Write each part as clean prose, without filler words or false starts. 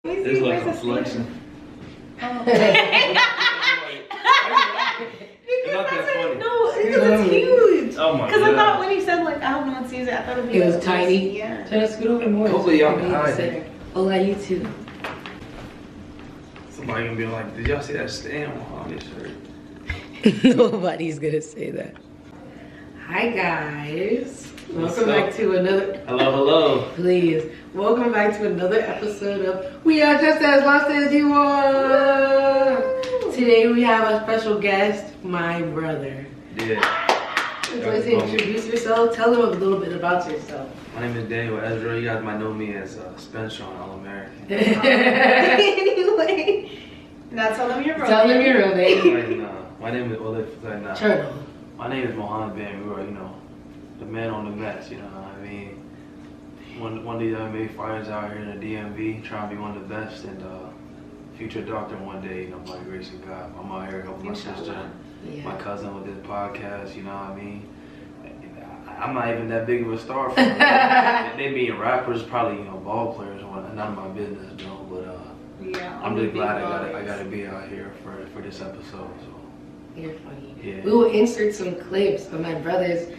It's like a flexing. Oh. It's not that funny. No, because it's huge. Oh my god. Because I thought when he said like I hope no one sees it, I thought it'd be. It was tiny. Yeah. Try to scoot over more. Hopefully y'all can hide it. Oh, like you too. Somebody gonna be like, did y'all see that stand on this shirt? Nobody's gonna say that. Hi guys. Welcome back to another. Hello. Please. Welcome back to another episode of We Are Just As Lost As You Are. Today we have a special guest, my brother. Yeah. So let's introduce yourself. Tell them a little bit about yourself. My name is Daniel Ezra. You guys might know me as Spencer on All American. Anyway, now tell them your real Tell them your real name. Like, my name is Turtle. My name is Mohamed, the man on the mess. You know what I mean? One of these MMA fighters out here in the DMV, trying to be one of the best, and future doctor one day. You know, by the grace of God, I'm out here helping my sister, my cousin with this podcast. You know what I mean? I'm not even that big of a star for them. They being rappers, probably ball players. None of my business, though. But yeah, I'm just glad I got to be out here for this episode. So. You're funny. Yeah. We will insert some clips of my brothers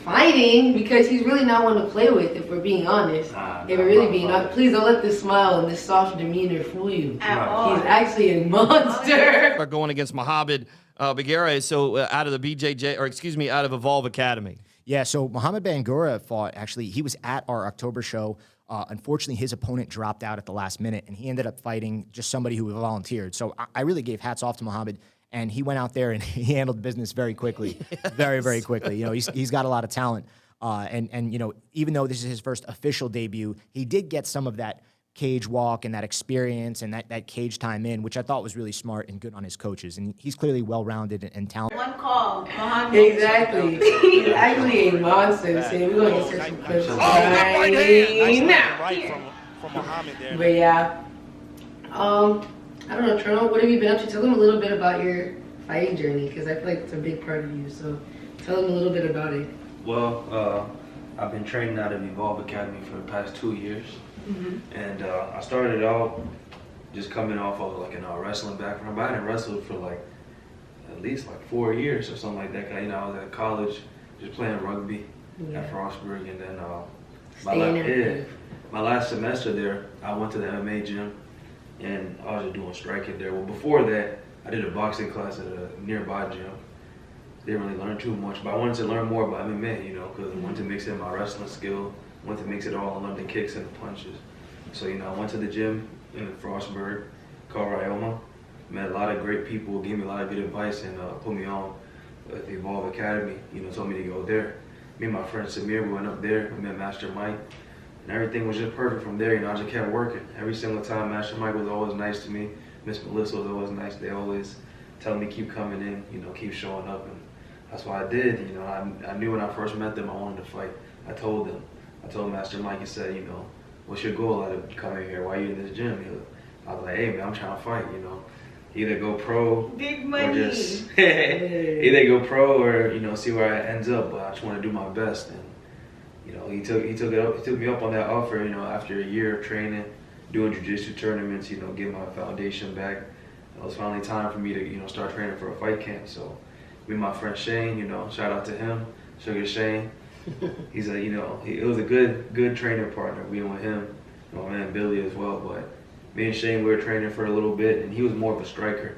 fighting because he's really not one to play with. If we're being honest, if we're really being honest, please don't let this smile and this soft demeanor fool you. At all. He's actually a monster. Are going against Mohamed Bangura, out of the out of Evolve Academy. Yeah, so Mohamed Bangura fought, actually, he was at our October show. Unfortunately, his opponent dropped out at the last minute, and he ended up fighting just somebody who volunteered. So I really gave hats off to Mohamed, and he went out there and he handled business very quickly, very, very quickly. He's got a lot of talent. And even though this is his first official debut, he did get some of that cage walk and that experience and that cage time in, which I thought was really smart and good on his coaches. And he's clearly well-rounded and talented. One call, Mohamed. Exactly. He's actually a monster. So we're going to insert some clips right now. From Mohamed there. But yeah. I don't know, Toronto, what have you been up to? Tell them a little bit about your fighting journey, because I feel like it's a big part of you. So tell them a little bit about it. Well, I've been training out of Evolve Academy for the past 2 years. And I started out just coming off of like a wrestling background, but I hadn't wrestled for at least 4 years or something like that. I was at college just playing rugby at Frostburg, and then my last semester there, I went to the MMA gym, and I was just doing striking there. Well, before that, I did a boxing class at a nearby gym. Didn't really learn too much, but I wanted to learn more about MMA, because I wanted to mix in my wrestling skill, wanted to mix it all and learn the kicks and the punches. So, I went to the gym in Frostburg, called Ryoma, met a lot of great people, gave me a lot of good advice, and put me on at the Evolve Academy, told me to go there. Me and my friend Samir, we went up there, we met Master Mike, and everything was just perfect from there. I just kept working. Every single time, Master Mike was always nice to me. Miss Melissa was always nice. They always tell me keep coming in, keep showing up, and that's what I did. I knew when I first met them I wanted to fight. I told Master Mike, he said, what's your goal out of coming here? Why are you in this gym? I was like, hey man, I'm trying to fight, Either go pro, big money. or just either go pro or see where it ends up. But I just want to do my best, and he took me up on that offer. After a year of training, doing jiu-jitsu tournaments, getting my foundation back, it was finally time for me to start training for a fight camp. So me and my friend Shane, shout out to him, Sugar Shane. He's it was a good training partner, being with him, my man Billy as well. But me and Shane, we were training for a little bit, and he was more of a striker,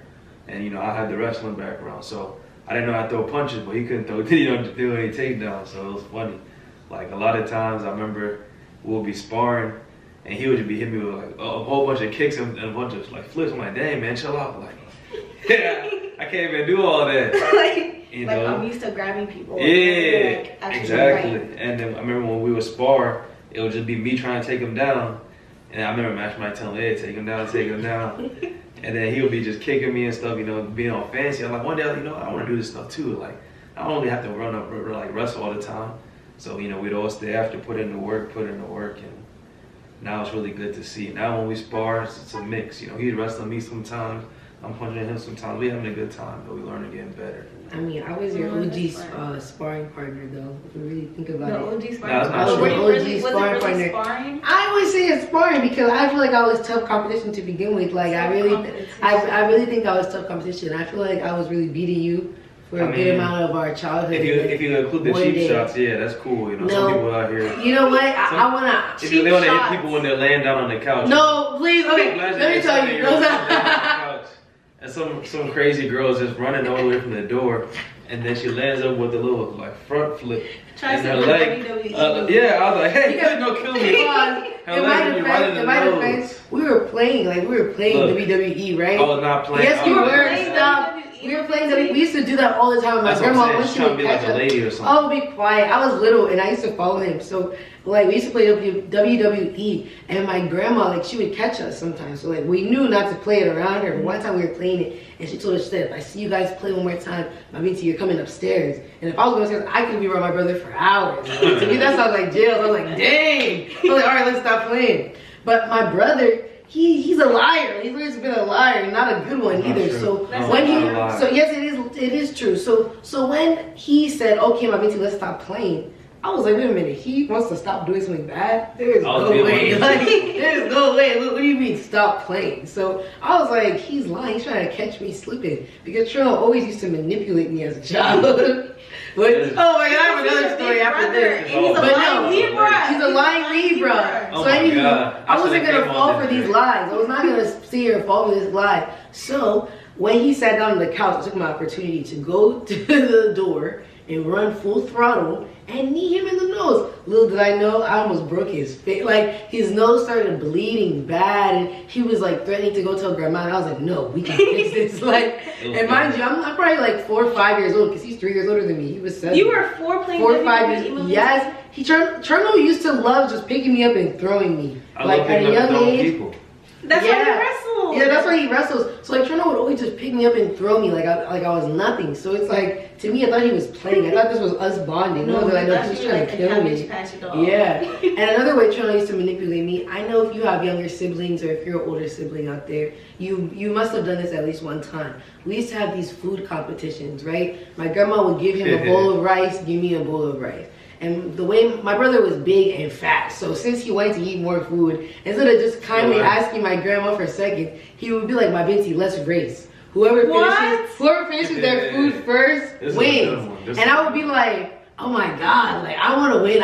and I had the wrestling background, so I didn't know how to throw punches, but he couldn't throw do any takedowns, so it was funny. Like a lot of times, I remember we'll be sparring, and he would just be hitting me with a whole bunch of kicks and a bunch of flips. I'm like, dang man, chill out. Yeah, I can't even do all that. I'm used to grabbing people. Yeah, exactly. Right. And then I remember when we would spar, it would just be me trying to take him down. And I remember Master Mike telling me, hey, take him down. And then he would be just kicking me and stuff, being all fancy. I'm like, one day, I want to do this stuff too. I don't only have to run up, wrestle all the time. So, we'd all stay after, put in the work, and now it's really good to see. Now when we spar, it's a mix. He's wrestling me sometimes, I'm punching him sometimes. We're having a good time, but we learning getting better. I mean, I was your OG sparring partner, though. If you really think about it. OG No, sparring that's not I was true. your OG sparring partner. Sparring? I always say said sparring because I feel like I was tough competition to begin with. Like I really think I was tough competition. I feel like I was really beating you for a good amount of our childhood. If you include the cheap shots, yeah, that's cool. You know, some people out here. You know what? I wanna. They want to hit people when they're laying down on the couch. No, please. Okay, let me tell you. And some crazy girls just running all the way from the door, and then she lands up with a little like front flip in her leg. Yeah, I was like, hey, you don't kill me. In my defense, we were playing WWE, right? Oh, not playing. Yes, we were. Stop. We were playing WWE. We used to do that all the time with my grandma when she would catch us. Oh, be quiet. I was little and I used to follow him. So like we used to play WWE and my grandma, like she would catch us sometimes. So like we knew not to play it around her. But one time we were playing it and she told us, she said, if I see you guys play one more time, mabinty, you're coming upstairs. And if I was going upstairs, I could be around my brother for hours. To me, that sounds like jail. So I was like, dang. I was like, all right, let's stop playing. But my brother, he's a liar. He's always been a liar, not a good one either. So when yes, it is true. So when he said, okay, mabinty, let's stop playing, I was like, wait a minute, he wants to stop doing something bad? There's no way. Like, there's no way. What do you mean stop playing? So I was like, he's lying. He's trying to catch me sleeping. Because Trino always used to manipulate me as a child. But, oh my God, I have another story after this. He's a lying Libra. He's a lying Libra. So anyway, I wasn't going to fall for these lies. I was not going to see her fall for this lie. So when he sat down on the couch, I took my opportunity to go to the door and run full throttle and knee him in the nose. Little did I know, I almost broke his face. Like, his nose started bleeding bad, and he was like threatening to go tell grandma, and I was like, no, we can fix this. Like, and mind you, I'm probably like 4 or 5 years old, because he's 3 years older than me. He was 7. You were 4 playing 4 or 5 years. Yes. Cherno used to love just picking me up and throwing me. Like, at a young age. That's why he wrestles. Yeah, that's why he wrestles. So like Trino would always just pick me up and throw me like I was nothing. So it's like, to me, I thought he was playing. I thought this was us bonding. No, that I know he was trying to kill me. Yeah. And another way Trino used to manipulate me, I know if you have younger siblings or if you're an older sibling out there, you must have done this at least one time. We used to have these food competitions, right? My grandma would give him a bowl of rice, give me a bowl of rice. And the way my brother was big and fat, so since he wanted to eat more food, instead of just kindly asking my grandma for a second, he would be like, mabinty, let's race. Whoever finishes their food first wins. And I would be like, oh my God, like I want to win.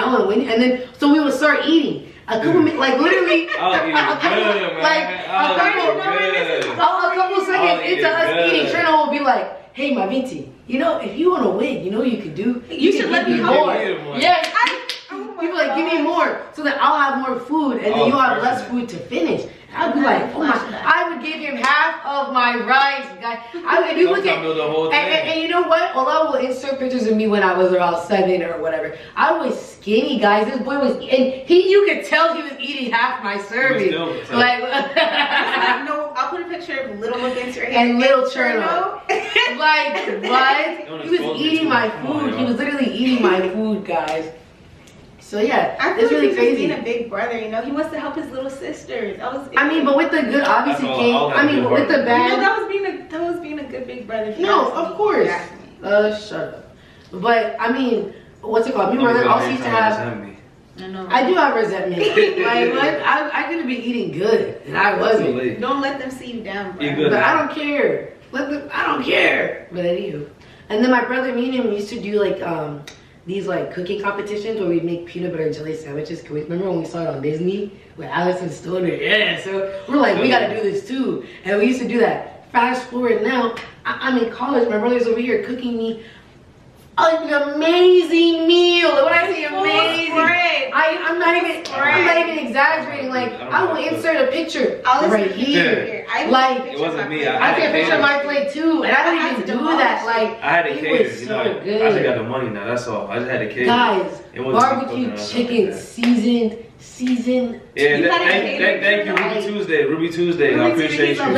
And then so we would start eating. A couple minutes, like literally, a couple seconds into us eating, Trino will be like, hey, mabinty, you know, if you want to win, you know what you could do? You should let me more. Yes. People like, give me more, so that I'll have more food, and then you'll have less food to finish. I'd be like, oh my, I would give him half of my rice, guys. If you look at, and you know what? Allah will insert pictures of me when I was around 7 or whatever. I was skinny, guys. This boy was, and you could tell he was eating half my serving. Like, no, I'll put a picture of little mabinty right here. And little Cherno. Like, what? He was eating my food. He was literally eating my food, guys. So yeah, it's really crazy. Being a big brother, you know, he wants to help his little sisters. I mean, but with the good, obviously came. I mean, with the bad. You know, that was being a good big brother. No, of course. Shut up. But I mean, what's it called? Me and my brother also used to have. I do have resentment. Like, what? I could have been eating good, and I wasn't. Don't let them see you down, bro. But I don't care. I don't care. But anywho, and then my brother, me and him used to do like these like cooking competitions where we make peanut butter and jelly sandwiches. Can we remember when we saw it on Disney with Alice and Stoner? Yeah, so we're like, we gotta do this too. And we used to do that. Fast forward now, I'm in college, my brother's over here cooking me an amazing meal. When I say amazing, I'm not even exaggerating. Like, I will insert a picture right here. Like, it wasn't me. I take a picture of my plate too, and I don't even do that. Like, I had to cater. You know, good. I just got the money now. That's all. I just had to cater. Guys, barbecue chicken seasoned. Yeah, thank you, Ruby Tuesday. I appreciate you. The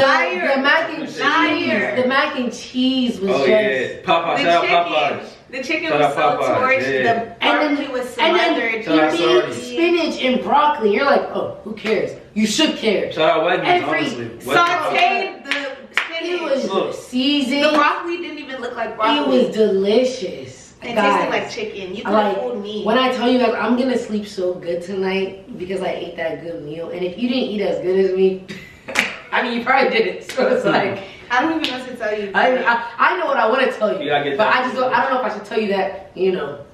mac and cheese was just. Yeah, Popeyes. Shout out Popeyes. The chicken was so torched, the barbecue was smothered. You need spinach and broccoli. You're like, oh, who cares? You should care. Shout out Wegmans, honestly. Sauteed the spinach. It was seasoned. The broccoli didn't even look like broccoli. It was delicious. It Guys, tasted like chicken. You could have fooled me. When I tell you guys, I'm gonna sleep so good tonight because I ate that good meal. And if you didn't eat as good as me, I mean, you probably didn't. So it's like, I don't even know what to tell you. I know what I want to tell you, but I don't know if I should tell you that, you know,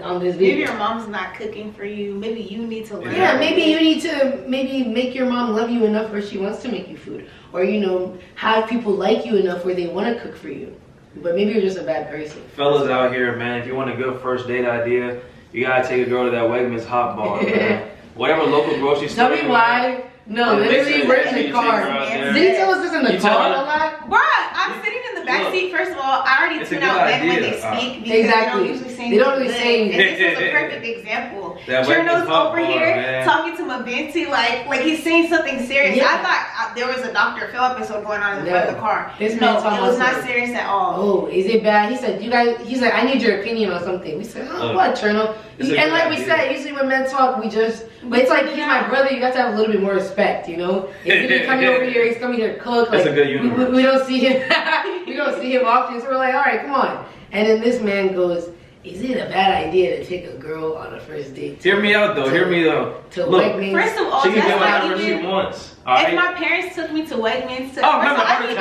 on this video. Maybe your mom's not cooking for you. Maybe you need to learn. Yeah, maybe you need to make your mom love you enough where she wants to make you food, or you know, have people like you enough where they want to cook for you. But maybe you're just a bad person. Fellas out here, man, if you want a good first date idea, you gotta take a girl to that Wegmans hot bar, man. Whatever local grocery store. Tell me why. No, literally, where's the car? Did he tell us this in the car a lot? Bruh, I'm sitting in the back seat. First of all, I already tune out men when they speak because exactly. they don't usually say they don't really say anything. And this was a perfect example. Cherno's over here talking to mabinty like he's saying something serious. Yeah. I thought there was a Dr. Phil episode going on in the front of the car. This no, man it was not serious at all. Oh, is it bad? He said, he's like, I need your opinion on something. We said, what, Cherno? And like we said, usually when men talk, but it's like, he's my brother, you got to have a little bit more respect, you know? If he's coming over here, he's coming here to cook. Like, it's a good universe. We don't see him, often, so we're like, all right, come on. And then this man goes, is it a bad idea to take a girl on a first date? Hear me out though, Look, first of all, she can get whatever she wants. If my parents took me to Wegmans, I'll be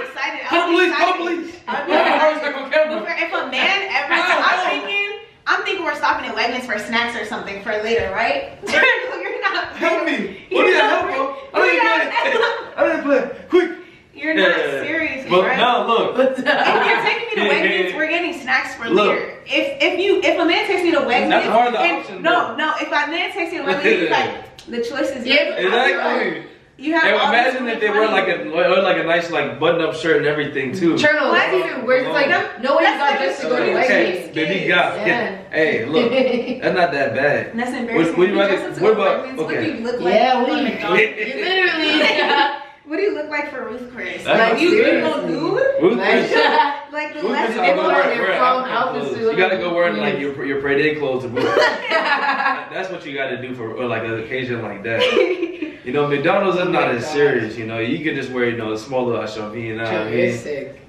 excited. Police. If a man ever, I'm thinking we're stopping at Wegmans for snacks or something for later, right? You're not. Help me. What is that, bro? I didn't play. Quick. You're not serious, but right? No, look. If you're taking me to Wegmans, we're getting snacks for later. If a man takes me to Wegmans, that's hard option. No. If a man takes me to Wegmans, he's like, the choice is yours. Exactly. You have imagine if they wear like a nice like button-up shirt and everything too. Cherno, that's even worse. It's like nobody's got just to go to Wegmans. Baby, hey, look, that's not that bad. That's embarrassing. What about? What do you look like? Yeah, literally. What do you look like for Ruth Chris? Like you go nude? Ruth Chris. Like the Ruth less Chris, people are their prom outfits. You gotta go wearing like your parade clothes. That's what you gotta do for like an occasion like that. You know, McDonald's is not as serious. You know, you can just wear a small little HRV and all.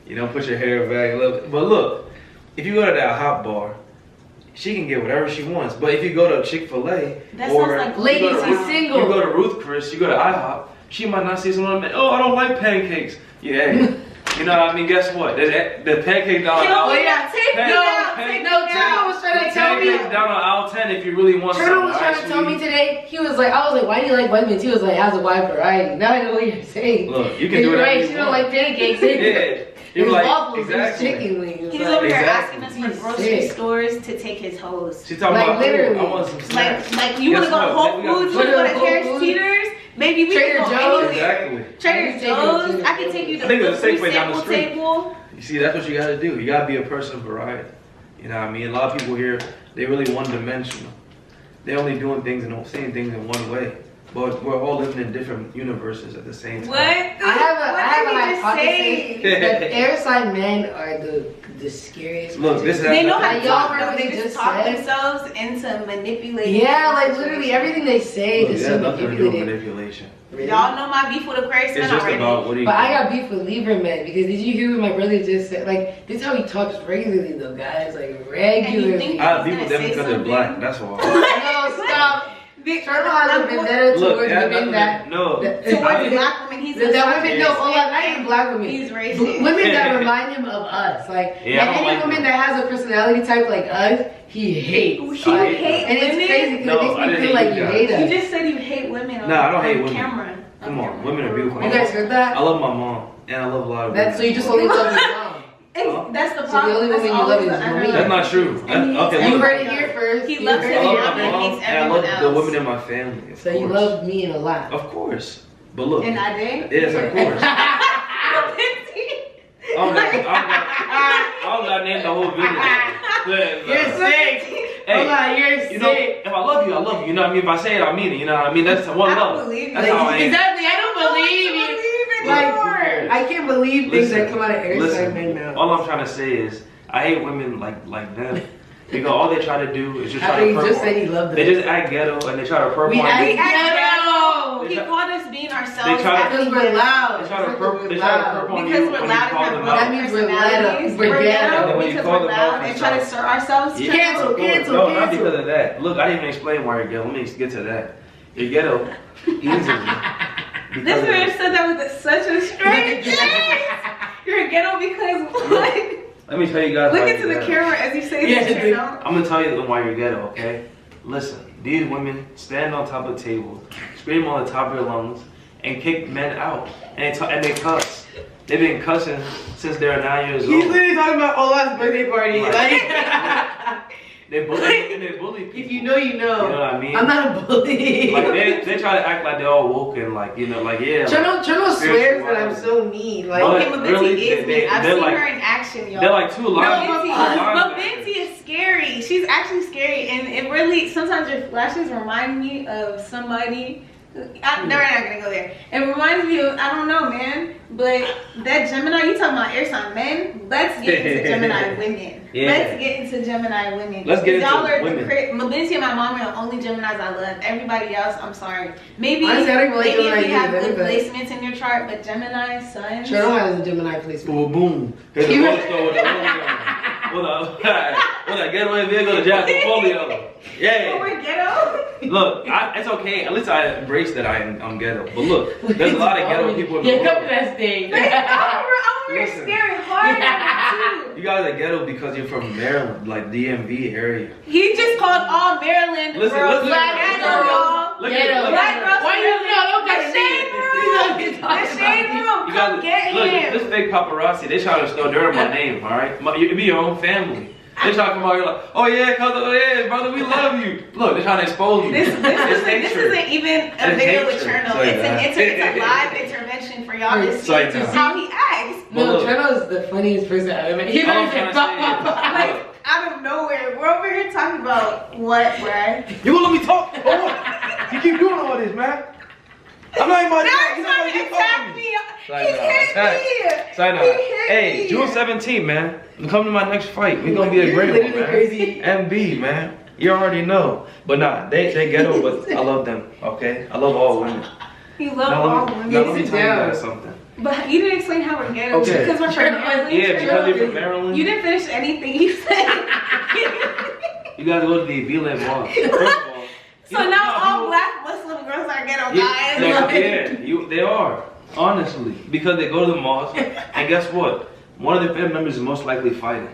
You know, put your hair back a little bit. But look, if you go to that hot bar, she can get whatever she wants. But if you go to Chick-fil-A or like ladies, he's single. You go to Ruth Chris, you go to IHOP, she might not see someone. Oh, I don't like pancakes. Yeah, you know what I mean? Guess what? The pancake down. Cherno was trying to tell me. Down on aisle 10 if you really want. Cherno was trying to tell me today. I was like, why do you like Wegmans? He was like, has a wide variety. Now I know what you're saying. Look, you can do it. Right? She don't like pancakes. Yeah. It was like, waffles, exactly. chicken wings. He's over here asking us for grocery stores to take his hoes. She's talking about literally. I want some snacks. Like you want to go to Whole Foods, you want to go to Harris Teeter's, maybe we can go anywhere. Exactly. Trader Joe's, I can take you to the free sample table. You see, that's what you got to do. You got to be a person of variety. You know what I mean? A lot of people here, they really one-dimensional. They're only doing things and saying things in one way. But we're all living in different universes at the same time. What? I have a hypothesis that airside men are the scariest. Look, this is they know how to y'all talk. heard what they just talk said? themselves into manipulating. Yeah, like literally everything they say Look, is so so manipulative. manipulation. Really? Y'all know my beef with Aquarius It's men just already. about what do you But I got beef with Libra men because did you hear what my brother just said? Like, this is how he talks regularly though, guys. Like, regularly. I have beef with them because they're black. That's why. No, stop. Cherno has a vendetta towards women that... No. Towards black women, he's that women, no, not even black women. He's racist. Women that remind him of us. Like, yeah, and any woman that has a personality type like us, he hates. You hate and it's women? crazy because it makes me feel like you hate us. You just said you hate women on, I don't hate women. Camera. Come on, women are beautiful. You guys heard that? I love my mom, and I love a lot of women. So you just only love your mom. That's the So problem. the only woman you love is me. That's not true. Okay, You look. heard it here first. He loves I his love mom my and mom, hates and I everyone love the else. women in my family. Of So course. you love me a lot. Of course. But look. And I did? Yes, of course. I don't got to name the whole village. You're sick. Hey, Hold on, you're sick. you know, if I love you, I love you. You know what I mean? If I say it, I mean it. You know what I mean? That's one I love. don't believe you. That's how I am. Exactly, I don't believe you. Like, I can't believe things that come out of airside men now. All I'm trying to say is, I hate women like them. Because all they try to do is just try After to you just said he loved them. They just act ghetto and they try to purple. We act ghetto. He he called us being ourselves. Because we're loud. They try to perp on you because we're when loud you call and them have out. That means we're personalities. We're ghetto. And then when you because call we're them out loud for and try to stuff. assert ourselves. Yeah. Cancel. No, not because of that. Look, I didn't even explain why you're ghetto. Let me get to that. You're ghetto easily. This man said that with such a straight face. You're ghetto because what? Let me tell you guys. Look why into you're the ghetto. camera as you say Yeah, this. You know? I'm gonna tell you why you're ghetto, okay? Listen, these women stand on top of the table, scream on the top of their lungs, and kick men out. And they cuss. They've been cussing since they were 9 years old. He's literally talking about Ola's birthday party. They bully people. If you know, you know. You know what I mean? I'm not a bully. Like they try to act like they're all woke and like, you know, like yeah. Chano swears that I'm so mean. Like, But Okay, Mabinty really, is me. I've they're seen like- her in action, y'all. They're like two lines. Mabinty is scary. She's actually scary, and it really sometimes your flashes remind me of somebody. We're not gonna go there. It reminds me of, I don't know, man, but that Gemini, you talking about air sign men? Let's get into Gemini women. Yeah. Let's get into Gemini women. Let's get into y'all are women. Mabinty and my mom are the only Geminis I love. Everybody else, I'm sorry. Maybe Honestly, I don't even like maybe if Gemini you have either, good but- placements in your chart, but Gemini, Sun. Chano has a Gemini placement. Boom, boom. Here's a roller store with a with a getaway vehicle to jack portfolio. Oh, Yeah. we're ghetto? Look, it's okay. At least I embrace that I'm ghetto. But look, there's a lot of ghetto people in the Yeah, come to world. that stage. I'm over here Listen. staring hard at you. You guys are ghetto because you're from Maryland, like DMV area. He just called all Maryland Listen, girls listen, black listen, ghetto, y'all. Look Ghetto. at Black girls. Why you don't The shade room. The shade room. You Come guys, get look, him. this fake paparazzi, they try to throw dirt on my name, all right? It be your own family. They talking about you like, oh yeah, brother, we love you. Look, they're trying to expose you. This hatred. isn't even a It's video hatred. channel. Sorry, It's a live intervention for y'all to see Sorry, to no. how he acts. No, Look. Chano is the funniest person I've ever met. He All I'm literally trying said, to "Pop, pop, say pop." is, Like out of nowhere, we're over here talking about what, bruh? you gonna let me talk? Or what? You keep doing all this, man. I'm not even about Now to he's trying to attack me. He hit me. Sign He out. hit Hey, me. June 17th, man. Come to my next fight. We're gonna be a You're great one, literally man. crazy. MB, man. You already know. But nah, they ghetto, but I love them, okay? I love all women. You love Now all let me, women. now let me Sit tell you down. guys something. But you didn't explain how we're ghetto. Okay. Because we're from Maryland. Yeah, because you're from Maryland. You didn't finish anything you said. You guys go to the VLAN mall. First of all. So now all black Muslim girls are ghetto guys. Yeah, they are. Honestly. Because they go to the mosque, and guess what? One of their family members is most likely fighting.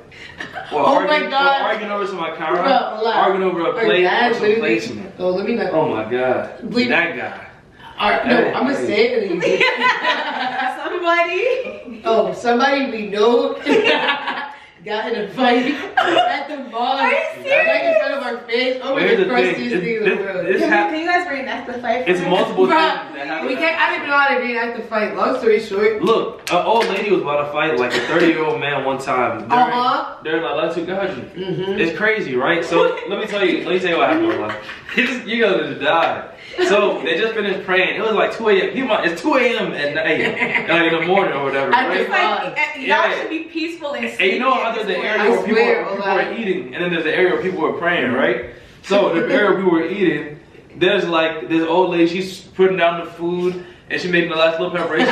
Or Oh my God. Or arguing over some akara, Bro, like, arguing over a plate or some placement. Oh, let me not. Oh my God. Bleep. That guy. Alright, no, I'm gonna say it and then you Somebody. Oh, somebody we know got in a fight at the mall. Are you serious? Right in front of our face. Oh, Here's the the crustiest thing. thing in the world. Can you guys reenact the fight? for It's me? multiple things Bruh, that happen. we can't. I didn't know how to reenact the fight. Long story short. Look, an old lady was about to fight like a 30-year-old man one time. During La Latu Gaji. It's crazy, right? So let me tell you what happened. Like, you're gonna die. So they just finished praying. It was like 2 a.m. It's 2 a.m. at night, like in the morning or whatever, I right? It's like y'all Yeah. should be peaceful and sleepy. And you know how there's the area where people are eating, and then there's the area where people are praying, right? So the area where people were eating, there's like this old lady, she's putting down the food, and she's making the last little preparation.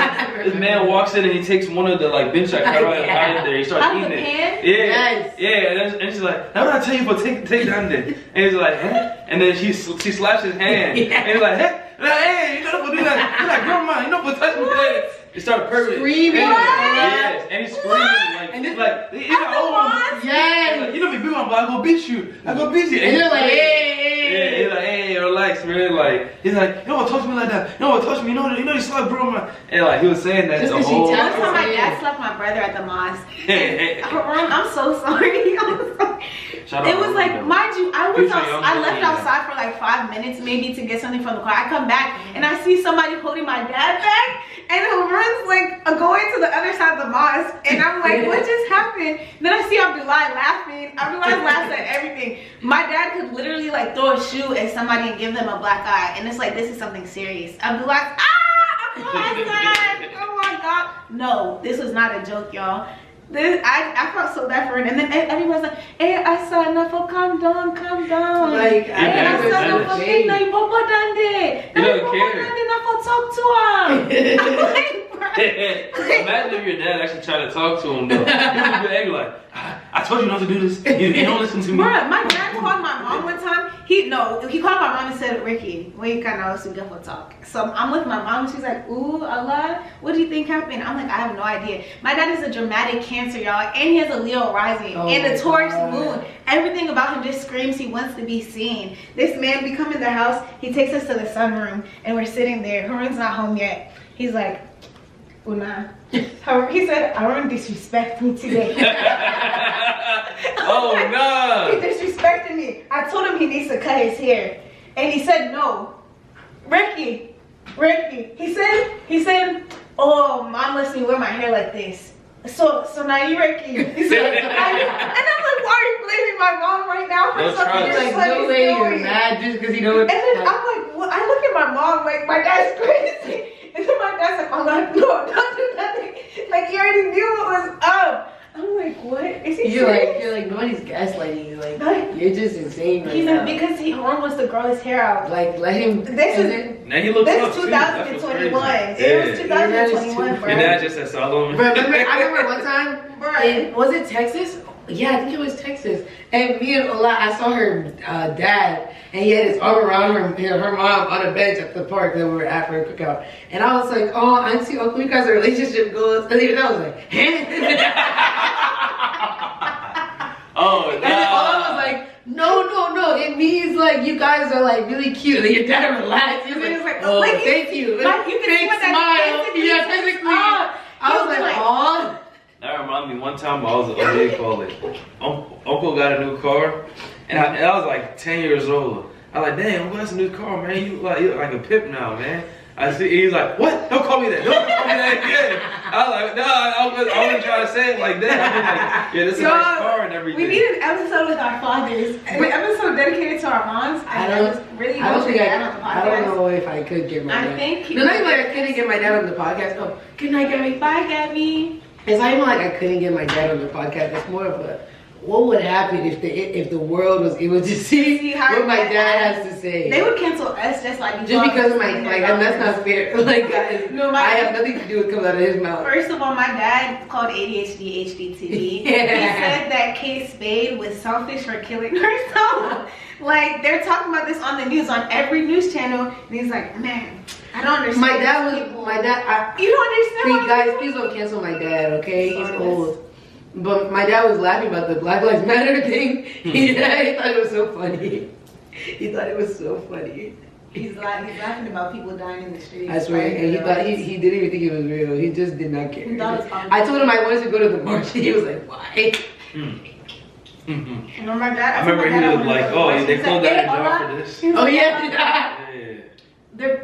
This man walks in and he takes one of the like bench I cut out and there. He starts Out the eating it. pan? Yeah, Yes. yeah. And she's like, "Now what I tell you, but take down there." And he's like, "Huh?" And then she slaps his hand, and he's like, "Huh? Hey, you know what do that? You're like grandma, you know what touch me there." He started perking. Screaming. Yes, and he's screaming like, And this- like, he's like, "Oh, Yes. you know me, big one, but I go beat you. I go beat you." And you're like, Yeah, hey. he's like, "Hey, relax, man." Like, he's like, "You know what touch me like that? You know what touch me? You know you slap bro, man." And like, he was saying that Just the 'cause she whole. tapped One time my dad slapped my brother at the mosque. Hey, I'm so sorry. I'm sorry. Shout out It was to like, Rondo. mind you, I Future young left millionaire. outside for like 5 minutes maybe to get something from the car. I come back and I see somebody holding my dad back, and who runs like going to the other side of the mosque, and I'm like, what just happened? Then I see Abdullah laughing. Abdullah laughs at everything. My dad could literally like throw a shoe at somebody and give them a black eye, and it's like, this is something serious. Abdullah's oh my God. No, this was not a joke, y'all. I felt so bad for it, and then everyone's like, "Hey, I saw enough. Calm down, calm down." Like, Hey, I saw enough. He No, you Bobo done it. He No, don't Bobo care. done enough. Imagine if your dad actually tried to talk to him though. You'd be like, I told you not to do this. You don't listen to me. Bruh, my dad called my mom one time. He called my mom and said, Ricky, we kind of suggah talk. So I'm with my mom and she's like, ooh, Allah, what do you think happened? I'm like, I have no idea. My dad is a dramatic Cancer, y'all, and he has a Leo rising and a Taurus moon. Everything about him just screams he wants to be seen. This man, we come in the house, he takes us to the sunroom and we're sitting there. Harun's not home yet. He's like, Una. He said, Harun disrespect me today. Oh no! He disrespected me. I told him he needs to cut his hair. And he said no. Ricky. He said, oh, mom lets me wear my hair like this. So now you Ricky. He said, and I'm like, why are you blaming my mom right now for something your like, son no is way doing? you're mad just because you know what. And then I'm like, well, I look at my mom like, my dad's crazy. And then my dad's like, I'm like, no, don't do nothing. Like, you already knew what was up. I'm like, what? Is he serious? You're like, nobody's gaslighting you. Like, Like, you're just insane right he's now. like, because Harun wants to grow his hair out. Like, let him. Now he looks This up is too. 2021. That's what's It crazy. was 2021, bro. Your dad just said Solomon. Bro, I remember one time, Bruh. was it Texas? Yeah, I think it was Texas. And me and Ola, I saw her dad, and he had his arm around her mom on a bench at the park that we were at for a cookout. And I was like, oh, auntie, uncle, you guys are relationship goals. And even I was like, Oh no! And then Ola was like, no, it means like you guys are like really cute. And your dad relaxed. He was like, oh, like, thank you. Like, you can see Big what that smile. physically Yeah, says. physically. Oh, I was like, oh. That reminded me one time I was what do you call it? Uncle got a new car, and I was like 10 years old. I was like, damn, Uncle, that's a new car, man. You look like a pimp now, man. I see. He's like, what? Don't call me that. Don't call me that again. I was like, no, I wasn't trying to say it like that. I was like, yeah, this is a nice car and everything. We need an episode with our fathers. An episode dedicated to our moms. I don't think I don't know if I could get my dad. I think no, not even like I couldn't get my dad on the podcast. Oh, good night, Gabby. Bye, Gabby. It's not even like I couldn't get my dad on the podcast. It's more of a, what would happen if the world was able to see what my dad has to say? They would cancel us just because of my and that's not fair. Like, guys, no, I have nothing to do with coming out of his mouth. First of all, my dad called ADHD HDTV. Yeah. He said that Kate Spade was selfish for killing herself. Like, they're talking about this on the news, on every news channel, and he's like, man, I don't understand. You don't understand. Guys, please don't cancel my dad, okay? He's old. But my dad was laughing about the Black Lives Matter thing. He thought it was so funny. He thought it was so funny. He's laughing about people dying in the streets. I swear, and he thought he didn't even think it was real. He just did not care. I told him I wanted to go to the march, and he was like, "Why?" You know, my dad. I remember he was like, "Oh, they called that a job for this." Oh yeah.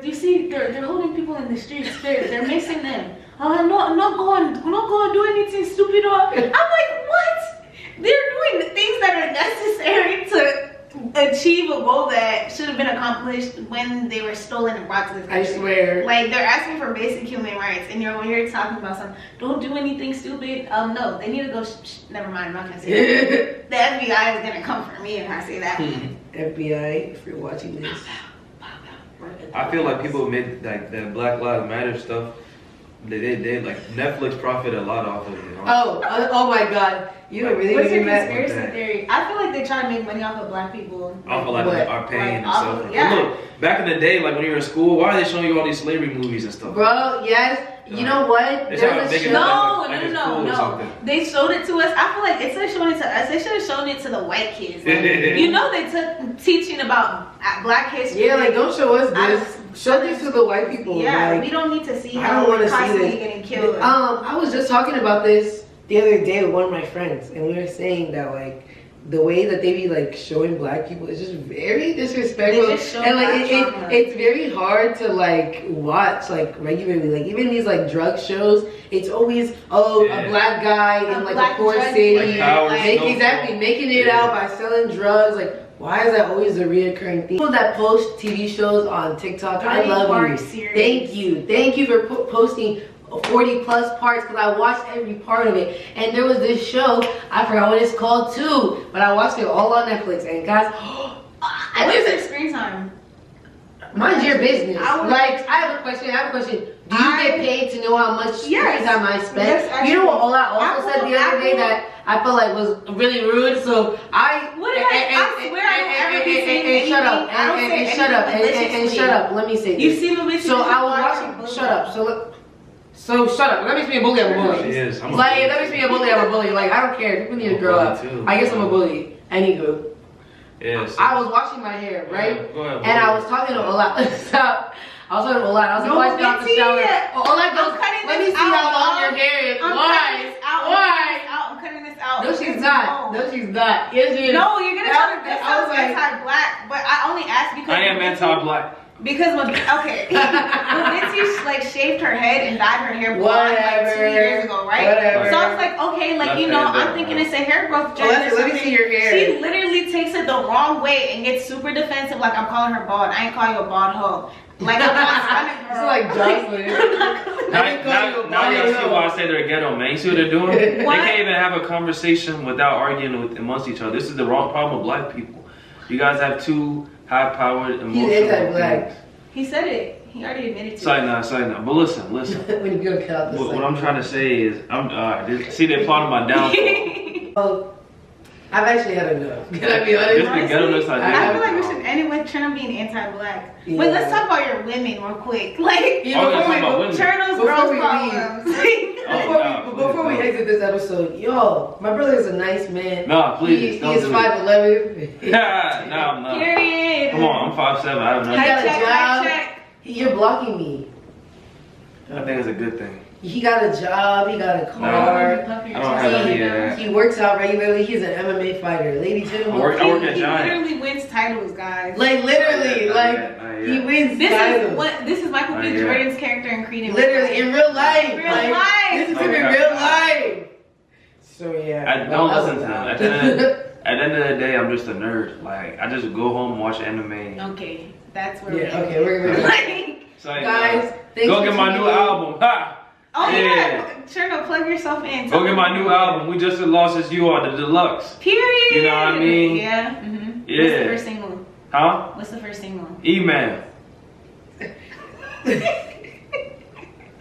You see, they're holding people in the streets. They're missing them. I'm not going to do anything stupid. I'm like, what? They're doing things that are necessary to achieve a goal that should have been accomplished when they were stolen and brought to this country. I swear. Like, they're asking for basic human rights, and you're over here talking about something. Don't do anything stupid. No, they need to go. Never mind, I'm not gonna say that. The FBI is gonna come for me if I say that. FBI, if you're watching this. I feel like people made like that Black Lives Matter stuff. They like Netflix profit a lot off of it. Oh my God! You don't really What's your mad. conspiracy theory? I feel like they try to make money off of black people. Off of like our pain and stuff. Yeah. Look, back in the day, like when you were in school, why are they showing you all these slavery movies and stuff? Bro, yes. You know what? They try to make it No. They showed it to us. I feel like instead of showing it to us, they should have shown it to the white kids. Like, you know, they took teaching about black history. Yeah, like don't show us this. Show this to the white people. Yeah, like, we don't need to see I how don't we're want to see constantly this. getting killed. I was just talking about this the other day with one of my friends, and we were saying that like the way that they be like showing black people is just very disrespectful, They just show and like black it's very hard to like watch like regularly. Like even these like drug shows, it's always a black guy in like a poor city, making it out by selling drugs. Like, why is that always a reoccurring thing? People that post TV shows on TikTok, I love you. Thank you for posting 40+ parts, because I watched every part of it. And there was this show, I forgot what it's called too, but I watched it all on Netflix. And guys, what is their screen time? Mind your business. I have a question. Do you get paid to know how much free time I spend? Yes, you know what Ola also said the other day that I felt like was really rude. So I shut up and shut up. Let me say this. You see me. So I was watching. Shut up. So shut up. That makes me a bully. I'm a bully. She is. Like that makes me a bully. I'm a bully. Like I don't care. People need to grow up. I guess I'm a bully. Anywho. Yes. I was washing my hair, right? Go ahead, and I was talking to Ola. Stop. I was talking to Ola. I was like, why out the shower? Ola goes, let me see how long your hair is. Why? I'm cutting this out. No, she's not. No, she's not. Yes, she is. No, you're gonna tell me this sounds anti-black, but I only asked because I am anti-black. Because when Mabinty like shaved her head and dyed her hair blonde like 2 years ago, right? Whatever. So I was like, okay, like you know, I'm thinking it's a hair growth journey. Let me see your hair. She literally takes it the wrong way and gets super defensive, like I'm calling her bald. I ain't calling you a bald hoe. Like I'm not stunning girl. It's like Jocelyn. Now y'all see why I say they're ghetto, man. You see what they're doing? They can't even have a conversation without arguing amongst each other. This is the wrong problem with black people. You guys have two high-powered emotional He's anti-black. He said it. He already admitted to it. Say no. But listen. When you go cut What I'm trying to say is, see, they're plotting my downfall. I've actually had enough. Can I be honest? Just the ghetto-ness I feel like we should end with Cherno being anti-black. Yeah. Wait, let's talk about your women real quick. Like, Cherno's Before girls we problems. Before we exit this episode, yo, my brother is a nice man. Nah, please. He is 5'11". Nah, I'm not. Period. Come on, I'm 5'7". I have nothing. High check. You're blocking me. I think it's a good thing. He got a job, he got a car. I don't have any of that. He works out regularly. He's an MMA fighter. Ladies and I work at He Giant. literally wins titles, guys. Like literally, he wins titles. This is Michael B. Jordan's character in Creed. Literally in real life. This is him in real life. So yeah. Don't listen to him. At the end of the day, I'm just a nerd. Like I just go home, watch anime. Okay, that's where. Yeah. Okay, we're like, so, guys, go get my new album. Ha! Oh yeah, Cherno, plug yourself in. Go get my new album. We just lost as you are, the deluxe. Period. You know what I mean? Yeah. Yeah. What's the first single? Huh? What's the first single? Email.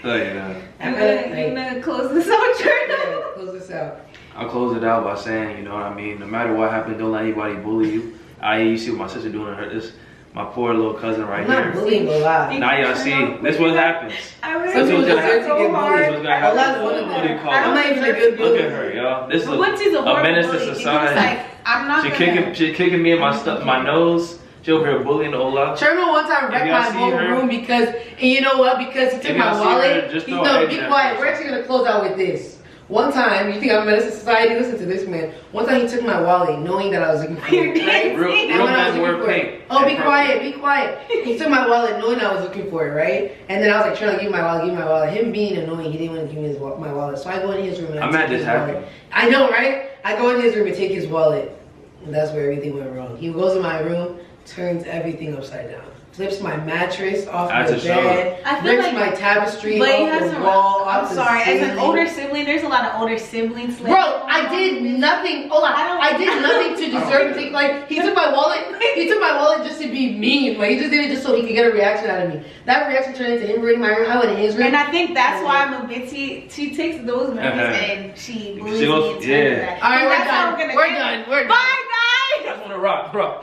So yeah. I'm gonna close this out, Cherno. Yeah, close this out. I'll close it out by saying, you know what I mean? No matter what happens, don't let anybody bully you. You see what my sister doing to her. This my poor little cousin right I'm not here. bullying a lot. Now y'all see, this what happens. I really That's what's gonna happen. so hard. This what's gonna happen. A lot of women. What do you call I'm it? not even a good bully. Look at her, y'all. This is Bubunti's a menace to bully. society. Like, I'm not She kicking me in my nose. She over here bullying Ola. Cherno one time wrecked my whole room because, and you know what? Because he took my wallet. No, be quiet. We're actually gonna close out with this. One time, you think I'm a menace to society? Listen to this, man. One time he took my wallet, knowing that I was looking for it. Right? Real men wear pink. Oh, be quiet, be quiet. He took my wallet, knowing I was looking for it, right? And then I was like, trying to give my wallet. Him being annoying, he didn't want to give me my wallet. So I go in his room and I'm mad this happened. I know, right? I go in his room and take his wallet. And that's where everything went wrong. He goes in my room, turns everything upside down. Flips my mattress off the bed, rips my tapestry off the wall. I'm sorry, as an older sibling, there's a lot of older siblings. Bro, I did nothing. I did nothing to deserve to take. Like he took my wallet. He took my wallet just to be mean. Like he just did it just so he could get a reaction out of me. That reaction turned into him raiding my room. I went in his room. And I think that's why Mabinty, she takes those memories and she bullies me. All right, we're done. We're done. Bye, guys. I just want to rock, bro.